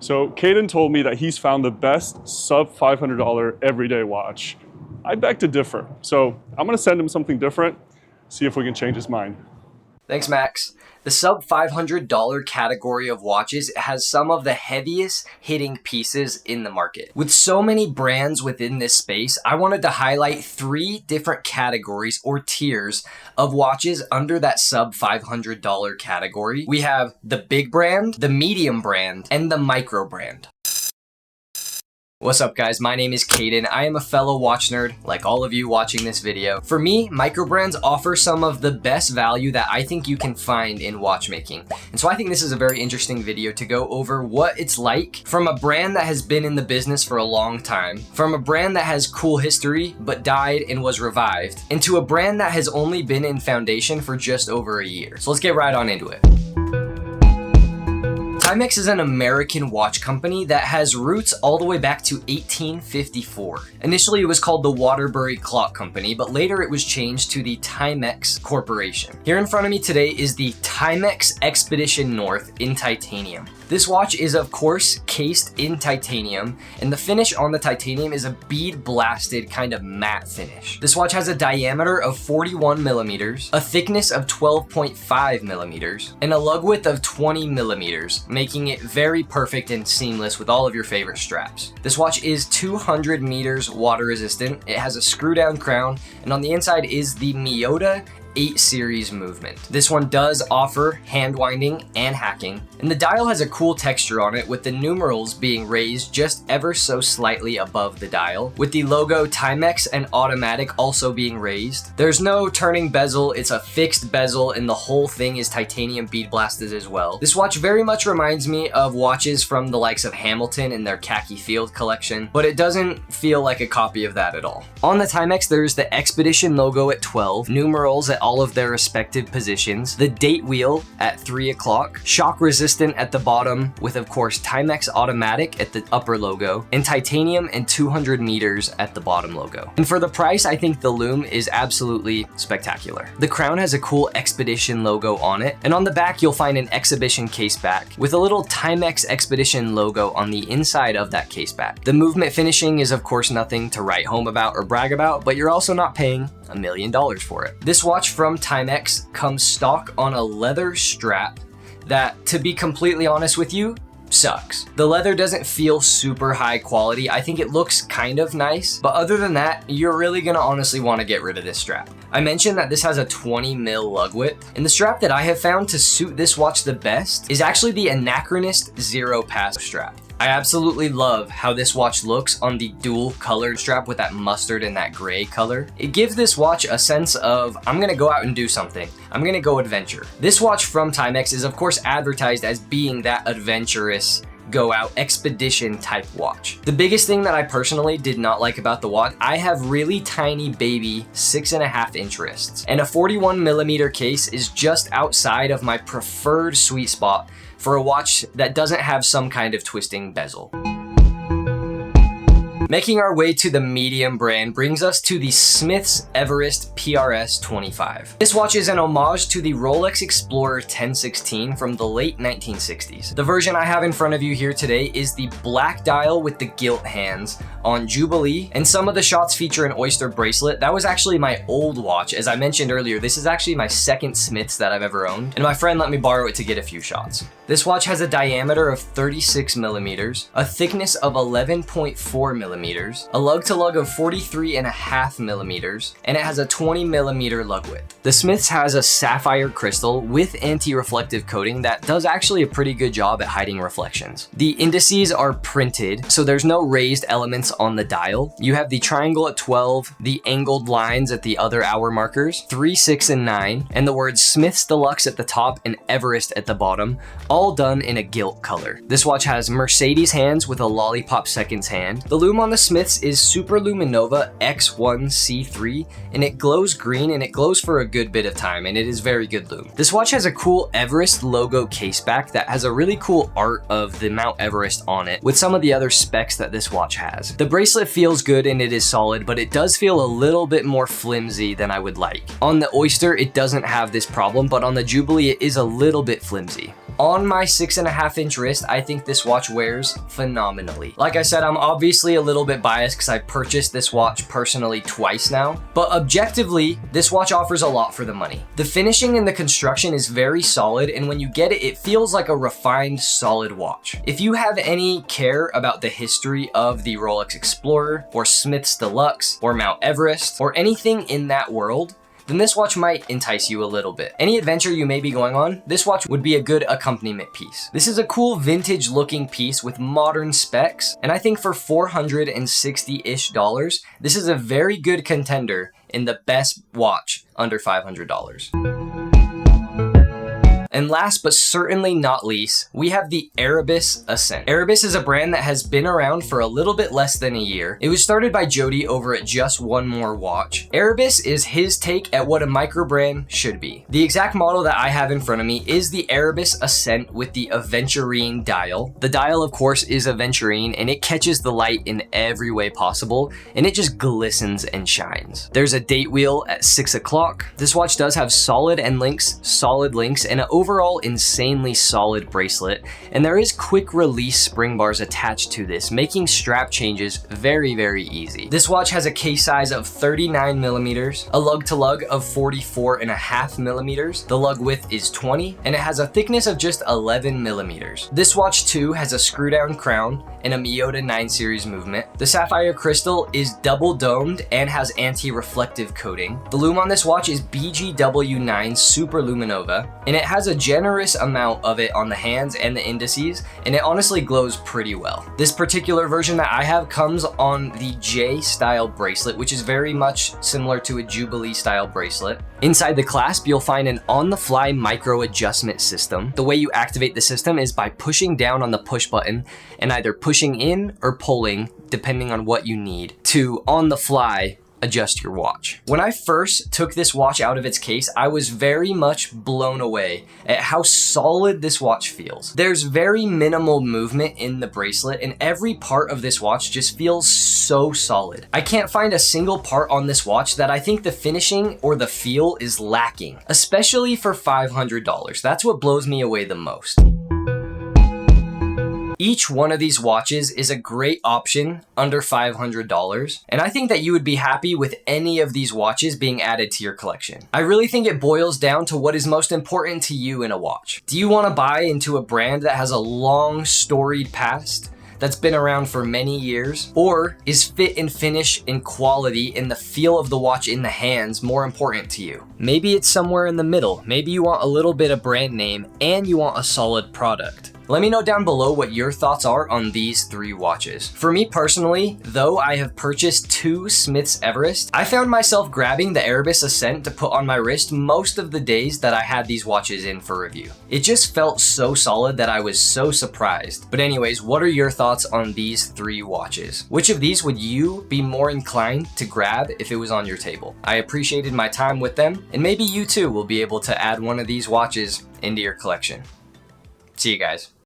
So Kayden told me that he's found the best sub $500 everyday watch. I beg to differ. So I'm gonna send him something different, see if we can change his mind. Thanks, Max. The sub $500 category of watches has some of the heaviest hitting pieces in the market. With so many brands within this space, I wanted to highlight 3 different categories or tiers of watches under that sub $500 category. We have the big brand, the medium brand, and the micro brand. What's up, guys? My name is Kayden. I am a fellow watch nerd, like all of you watching this video. For me, micro brands offer some of the best value that I think you can find in watchmaking. And so I think this is a very interesting video to go over what it's like from a brand that has been in the business for a long time, from a brand that has cool history but died and was revived, into a brand that has only been in foundation for just over a year. So let's get right on into it. Timex is an American watch company that has roots all the way back to 1854. Initially, it was called the Waterbury Clock Company, but later it was changed to the Timex Corporation. Here in front of me today is the Timex Expedition North in titanium. This watch is, of course, cased in titanium, and the finish on the titanium is a bead blasted kind of matte finish. This watch has a diameter of 41 millimeters, a thickness of 12.5 millimeters, and a lug width of 20 millimeters, making it very perfect and seamless with all of your favorite straps. This watch is 200 meters water resistant. It has a screw down crown, and on the inside is the Miyota 8 series movement. This one does offer hand winding and hacking, and the dial has a cool texture on it with the numerals being raised just ever so slightly above the dial, with the logo Timex and automatic also being raised. There's no turning bezel, it's a fixed bezel, and the whole thing is titanium bead blasted as well. This watch very much reminds me of watches from the likes of Hamilton and their khaki field collection, but it doesn't feel like a copy of that at all. On the Timex, there's the Expedition logo at 12, numerals at all of their respective positions, the date wheel at 3 o'clock, shock resistant at the bottom with, of course, Timex automatic at the upper logo, and titanium and 200 meters at the bottom logo. And for the price, I think the lume is absolutely spectacular. The crown has a cool Expedition logo on it, and on the back you'll find an exhibition case back with a little Timex Expedition logo on the inside of that case back. The movement finishing is, of course, nothing to write home about or brag about, but you're also not paying $1 million for it. This watch from Timex comes stock on a leather strap that, to be completely honest with you, sucks. The leather doesn't feel super high quality. I think it looks kind of nice, but other than that, you're really gonna honestly want to get rid of this strap. I mentioned that this has a 20 mil lug width, and the strap that I have found to suit this watch the best is actually the Anachronist Zero Pass strap. I absolutely love how this watch looks on the dual colored strap with that mustard and that gray color. It gives this watch a sense of, I'm gonna go out and do something. I'm gonna go adventure. This watch from Timex is, of course, advertised as being that adventurous go out expedition type watch. The biggest thing that I personally did not like about the watch, I have really tiny baby 6.5 inch wrists, and a 41 millimeter case is just outside of my preferred sweet spot for a watch that doesn't have some kind of twisting bezel. Making our way to the medium brand brings us to the Smith's Everest PRS-25. This watch is an homage to the Rolex Explorer 1016 from the late 1960s. The version I have in front of you here today is the black dial with the gilt hands on Jubilee, and some of the shots feature an oyster bracelet. That was actually my old watch. As I mentioned earlier, this is actually my second Smith's that I've ever owned, and my friend let me borrow it to get a few shots. This watch has a diameter of 36 millimeters, a thickness of 11.4 millimeters, a lug to lug of 43.5 millimeters, and it has a 20 millimeter lug width. The Smith's has a sapphire crystal with anti-reflective coating that does actually a pretty good job at hiding reflections. The indices are printed, so there's no raised elements on the dial. You have the triangle at 12, the angled lines at the other hour markers, 3, 6, and 9, and the words Smith's Deluxe at the top and Everest at the bottom, all done in a gilt color. This watch has Mercedes hands with a lollipop seconds hand. The lume on the Smith's is Super Luminova X1C3, and it glows green, and it glows for a good bit of time, and it is very good lume. This watch has a cool Everest logo case back that has a really cool art of the Mount Everest on it with some of the other specs that this watch has. The bracelet feels good and it is solid, but it does feel a little bit more flimsy than I would like. On the Oyster, it doesn't have this problem, but on the Jubilee, it is a little bit flimsy. On my 6.5-inch wrist, I think this watch wears phenomenally. Like I said, I'm obviously a little bit biased because I purchased this watch personally twice now, but objectively, this watch offers a lot for the money. The finishing and the construction is very solid, and when you get it, it feels like a refined, solid watch. If you have any care about the history of the Rolex Explorer, or Smith's Deluxe, or Mount Everest, or anything in that world, then this watch might entice you a little bit. Any adventure you may be going on, this watch would be a good accompaniment piece. This is a cool vintage looking piece with modern specs, and I think for $460-ish, this is a very good contender in the best watch under $500. And last but certainly not least, we have the Erebus Ascent. Erebus is a brand that has been around for a little bit less than a year. It was started by Jody over at Just One More Watch. Erebus is his take at what a micro brand should be. The exact model that I have in front of me is the Erebus Ascent with the aventurine dial. The dial, of course, is aventurine and it catches the light in every way possible, and it just glistens and shines. There's a date wheel at 6 o'clock. This watch does have solid links, and an overall insanely solid bracelet, and there is quick release spring bars attached to this, making strap changes very, very easy. This watch has a case size of 39 millimeters, a lug to lug of 44.5 millimeters, the lug width is 20, and it has a thickness of just 11 millimeters. This watch too has a screw down crown and a Miyota 9 series movement. The sapphire crystal is double domed and has anti-reflective coating. The lume on this watch is BGW9 Super Luminova, and it has a generous amount of it on the hands and the indices, and it honestly glows pretty well. This particular version that I have comes on the J style bracelet, which is very much similar to a Jubilee style bracelet. Inside the clasp, you'll find an on-the-fly micro adjustment system. The way you activate the system is by pushing down on the push button and either pushing in or pulling, depending on what you need, to on-the-fly adjust your watch. When I first took this watch out of its case, I was very much blown away at how solid this watch feels. There's very minimal movement in the bracelet, and every part of this watch just feels so solid. I can't find a single part on this watch that I think the finishing or the feel is lacking, especially for $500. That's what blows me away the most. Each one of these watches is a great option under $500, and I think that you would be happy with any of these watches being added to your collection. I really think it boils down to what is most important to you in a watch. Do you want to buy into a brand that has a long, storied past, that's been around for many years? Or is fit and finish and quality and the feel of the watch in the hands more important to you? Maybe it's somewhere in the middle. Maybe you want a little bit of brand name and you want a solid product. Let me know down below what your thoughts are on these three watches. For me personally, though I have purchased 2 Smith's Everest, I found myself grabbing the Erebus Ascent to put on my wrist most of the days that I had these watches in for review. It just felt so solid that I was so surprised. But anyways, what are your thoughts on these 3 watches? Which of these would you be more inclined to grab if it was on your table? I appreciated my time with them, and maybe you too will be able to add one of these watches into your collection. See you guys.